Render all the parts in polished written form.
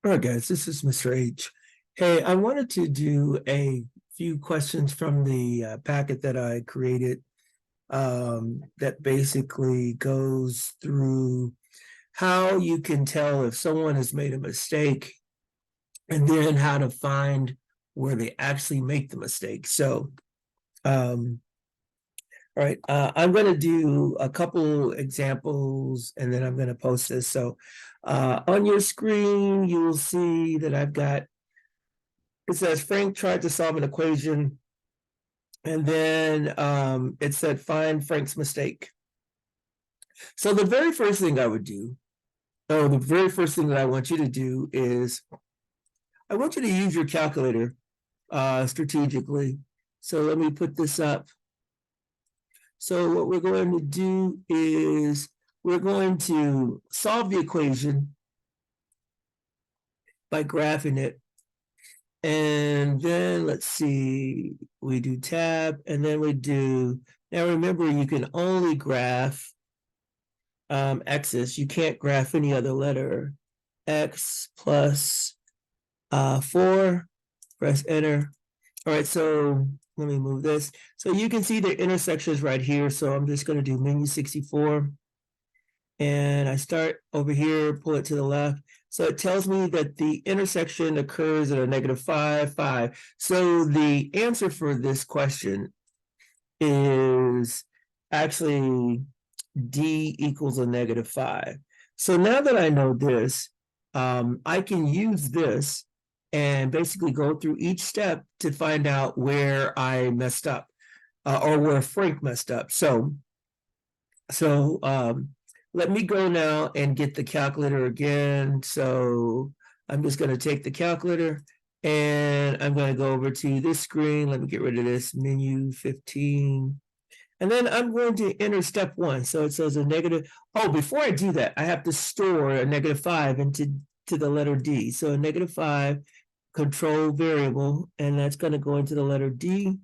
All right, guys, this is Mr. H. Hey, I wanted to do a few questions from the packet that I created that basically goes through how you can tell if someone has made a mistake and then how to find where they actually make the mistake. So, all right, I'm going to do a couple examples and then I'm going to post this. So on your screen, you will see that I've got, it says Frank tried to solve an equation and then it said find Frank's mistake. So the very first thing I would do, or the very first thing that I want you to do is I want you to use your calculator strategically. So let me put this up. So what we're going to do is we're going to solve the equation by graphing it. And then let's see, we do tab and then we do, now remember you can only graph x's, you can't graph any other letter. X plus 4, press enter. All right, so let me move this. So you can see the intersections right here. So I'm just going to do menu 64. And I start over here, pull it to the left. So it tells me that the intersection occurs at a -5, 5. So the answer for this question is actually D equals a -5. So now that I know this, I can use this and basically go through each step to find out where I messed up or where Frank messed up. So let me go now and get the calculator again. So I'm just going to take the calculator and I'm going to go over to this screen. Let me get rid of this menu 15. And then I'm going to enter step 1. So it says a negative. Oh, before I do that, I have to store a -5 into the letter D. So a -5 control variable, and that's going to go into the letter D,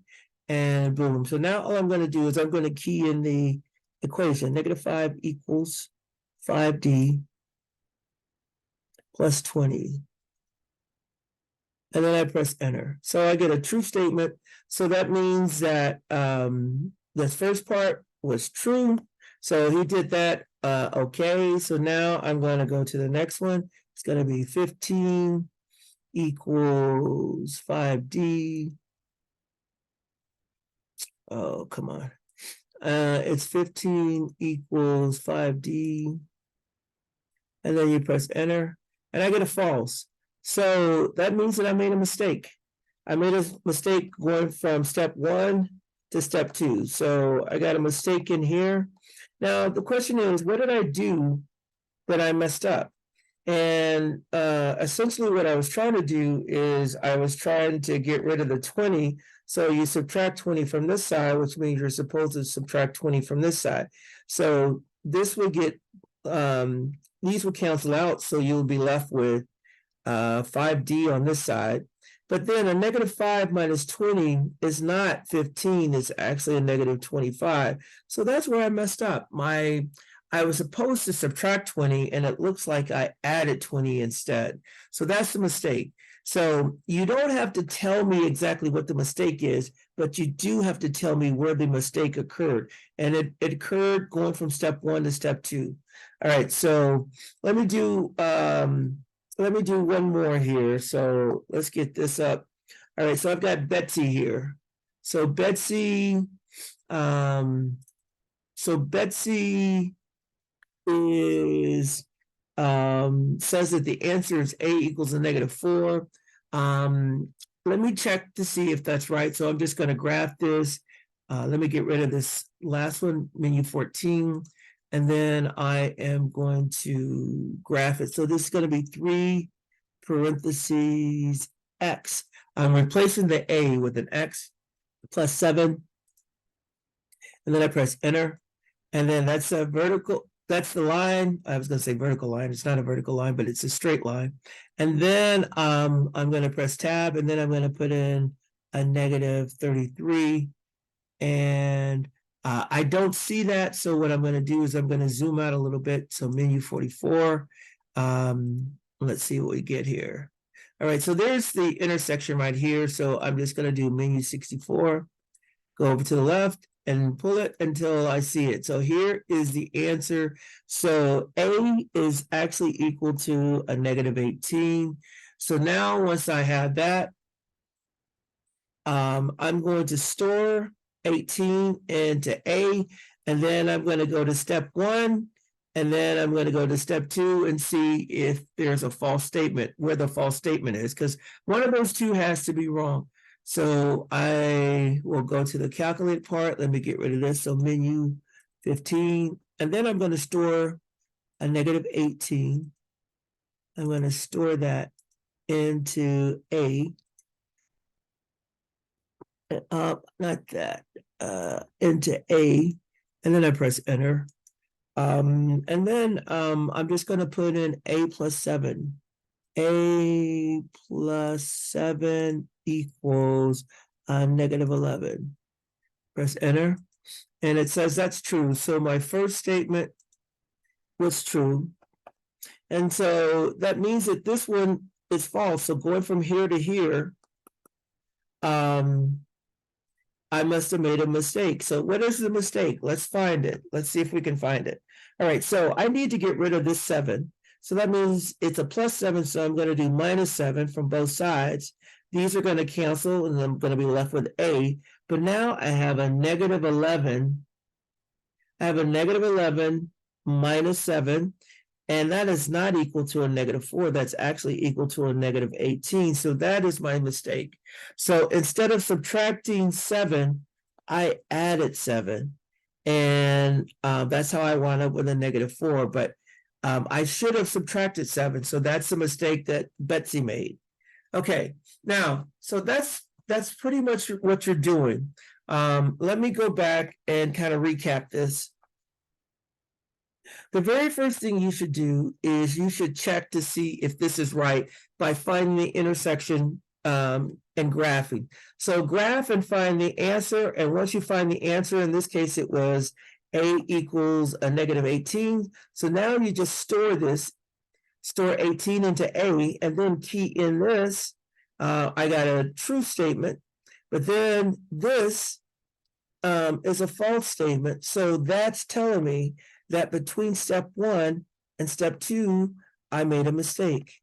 and boom. So now all I'm going to do is I'm going to key in the equation. -5 equals 5D plus 20. And then I press enter. So I get a true statement. So that means that this first part was true. So he did that. Okay. So now I'm going to go to the next one. It's going to be 15 equals 5D. Oh, come on. It's 15 equals 5D. And then you press enter. And I get a false. So that means that I made a mistake. I made a mistake going from step 1 to step 2. So I got a mistake in here. Now the question is, what did I do that I messed up? And essentially what I was trying to do is I was trying to get rid of the 20. So you subtract 20 from this side, which means you're supposed to subtract 20 from this side. So this will get, these will cancel out. So you'll be left with 5D on this side. But then a -5 minus 20 is not 15, it's actually a -25. So that's where I messed up. I was supposed to subtract 20 and it looks like I added 20 instead. So that's the mistake. So you don't have to tell me exactly what the mistake is, but you do have to tell me where the mistake occurred. And it occurred going from step 1 to step 2. All right, so let me do one more here. So let's get this up. All right, so I've got Betsy here. So Betsy is says that the answer is A equals a -4. Let me check to see if that's right. So I'm just going to graph this. Let me get rid of this last one, menu 14. And then I am going to graph it. So this is going to be 3 parentheses X. I'm replacing the A with an X plus 7. And then I press enter. And then that's a vertical, that's the line. I was going to say vertical line. It's not a vertical line, but it's a straight line. And then I'm going to press tab, and then I'm going to put in a -33. And I don't see that. So what I'm going to do is I'm going to zoom out a little bit. So menu 44. let's see what we get here. All right, so there's the intersection right here. So I'm just going to do menu 64, go over to the left and pull it until I see it. So here is the answer. So A is actually equal to a negative 18. So now once I have that, I'm going to store 18 into A, and then I'm going to go to step 1, and then I'm going to go to step 2 and see if there's a false statement, where the false statement is, because one of those two has to be wrong. So I will go to the calculate part. Let me get rid of this. So menu 15, and then I'm going to store a negative 18. I'm going to store that into A. Not that, into A, and then I press enter. And then I'm just going to put in A plus 7. A plus 7 equals negative 11. Press enter, and it says that's true. So my first statement was true. And so that means that this one is false. So going from here to here, I must have made a mistake. So what is the mistake? Let's find it. Let's see if we can find it. All right, so I need to get rid of this 7. So that means it's a plus 7, so I'm going to do minus 7 from both sides. These are going to cancel, and I'm going to be left with A. But now I have a negative 11. I have a negative 11 minus 7. And that is not equal to a negative 4. That's actually equal to a negative 18. So that is my mistake. So instead of subtracting 7, I added 7. And that's how I wound up with a negative 4. But I should have subtracted 7. So that's the mistake that Betsy made. Okay, now, so that's pretty much what you're doing. Let me go back and kind of recap this. The very first thing you should do is you should check to see if this is right by finding the intersection and graphing. So graph and find the answer, and once you find the answer, in this case it was A equals a negative 18. So now you just store 18 into A, and then key in this. I got a true statement, but then this is a false statement. So that's telling me that between step 1 and step 2, I made a mistake.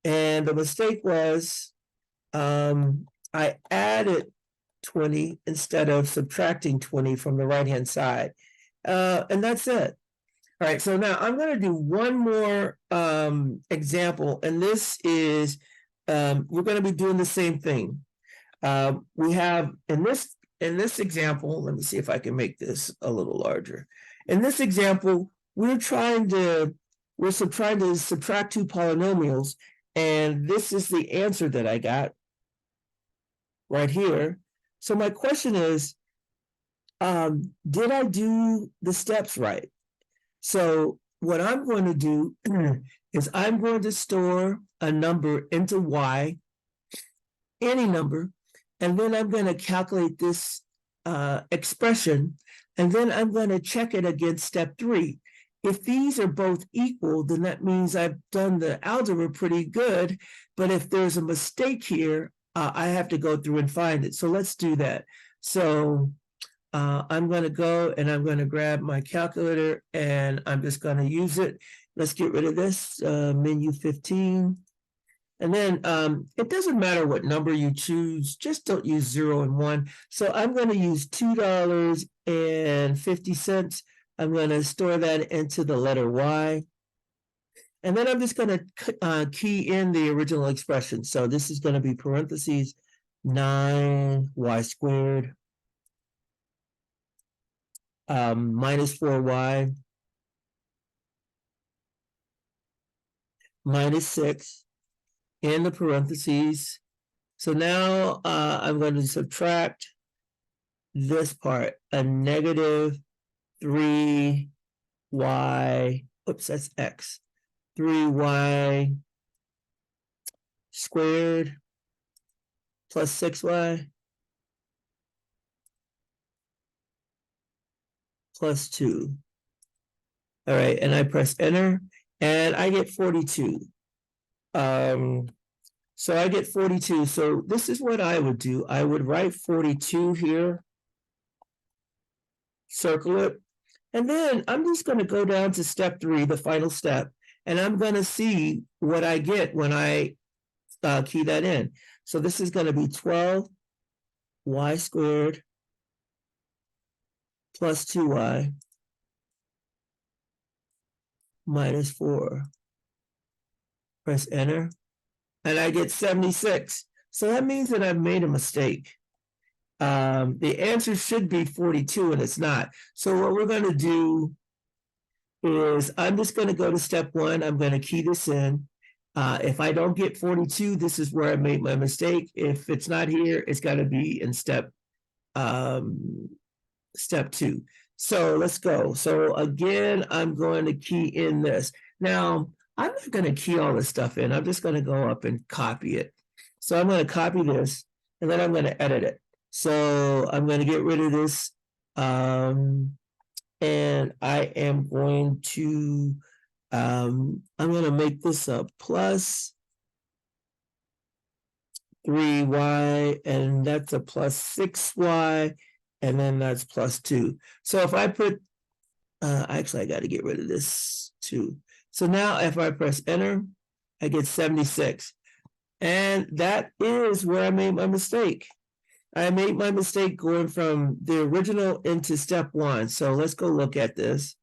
And the mistake was I added 20 instead of subtracting 20 from the right-hand side. And that's it. All right, so now I'm going to do one more example, and this is, we're going to be doing the same thing. We have, in this example, let me see if I can make this a little larger. In this example, we're trying to subtract 2 polynomials, and this is the answer that I got right here. So my question is, did I do the steps right? So what I'm going to do is I'm going to store a number into Y, any number, and then I'm going to calculate this expression, and then I'm going to check it against step 3. If these are both equal, then that means I've done the algebra pretty good. But if there's a mistake here, I have to go through and find it. So let's do that. So I'm going to go and I'm going to grab my calculator, and I'm just going to use it. Let's get rid of this, menu 15. And then it doesn't matter what number you choose, just don't use 0 and 1. So I'm going to use $2.50. I'm going to store that into the letter Y. And then I'm just going to key in the original expression. So this is going to be parentheses 9y squared minus 4y minus 6 in the parentheses. So now I'm going to subtract this part, a negative 3y, oops, that's x, 3y squared plus 6y plus 2. All right, and I press enter, and I get 42. So I get 42. So this is what I would do. I would write 42 here, circle it, and then I'm just going to go down to step 3, the final step, and I'm going to see what I get when I key that in. So this is going to be 12y squared plus 2y minus 4. Press enter, and I get 76. So that means that I've made a mistake. The answer should be 42, and it's not. So what we're going to do is I'm just going to go to step 1. I'm going to key this in. If I don't get 42, this is where I made my mistake. If it's not here, it's got to be in step 2. So let's go. So again, I'm going to key in this. Now, I'm not going to key all this stuff in. I'm just going to go up and copy it. So I'm going to copy this, and then I'm going to edit it. So I'm going to get rid of this, and I am going to, I'm going to make this a plus 3y, and that's a plus 6y, and then that's plus 2. So if I put, actually I got to get rid of this too. So now if I press enter, I get 76. And that is where I made my mistake. I made my mistake going from the original into step 1. So let's go look at this.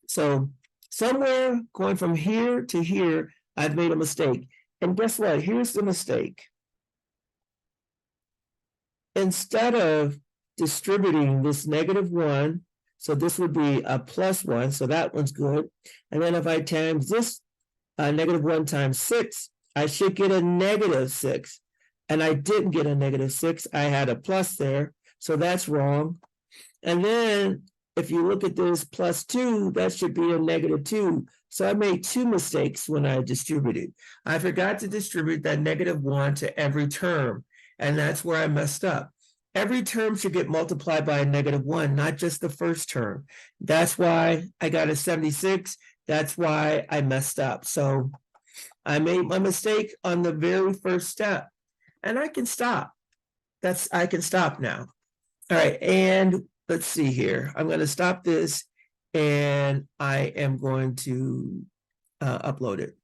So somewhere going from here to here, I've made a mistake. And guess what? Here's the mistake. Instead of distributing this -1, so this would be a +1, so that one's good. And then if I times this -1 times 6, I should get a -6. And I didn't get a -6. I had a plus there, so that's wrong. And then if you look at this +2, that should be a -2. So I made 2 mistakes when I distributed. I forgot to distribute that -1 to every term, and that's where I messed up. Every term should get multiplied by a -1, not just the first term. That's why I got a 76. That's why I messed up. So I made my mistake on the very first step, and I can stop. I can stop now. All right, and let's see here. I'm going to stop this, and I am going to upload it.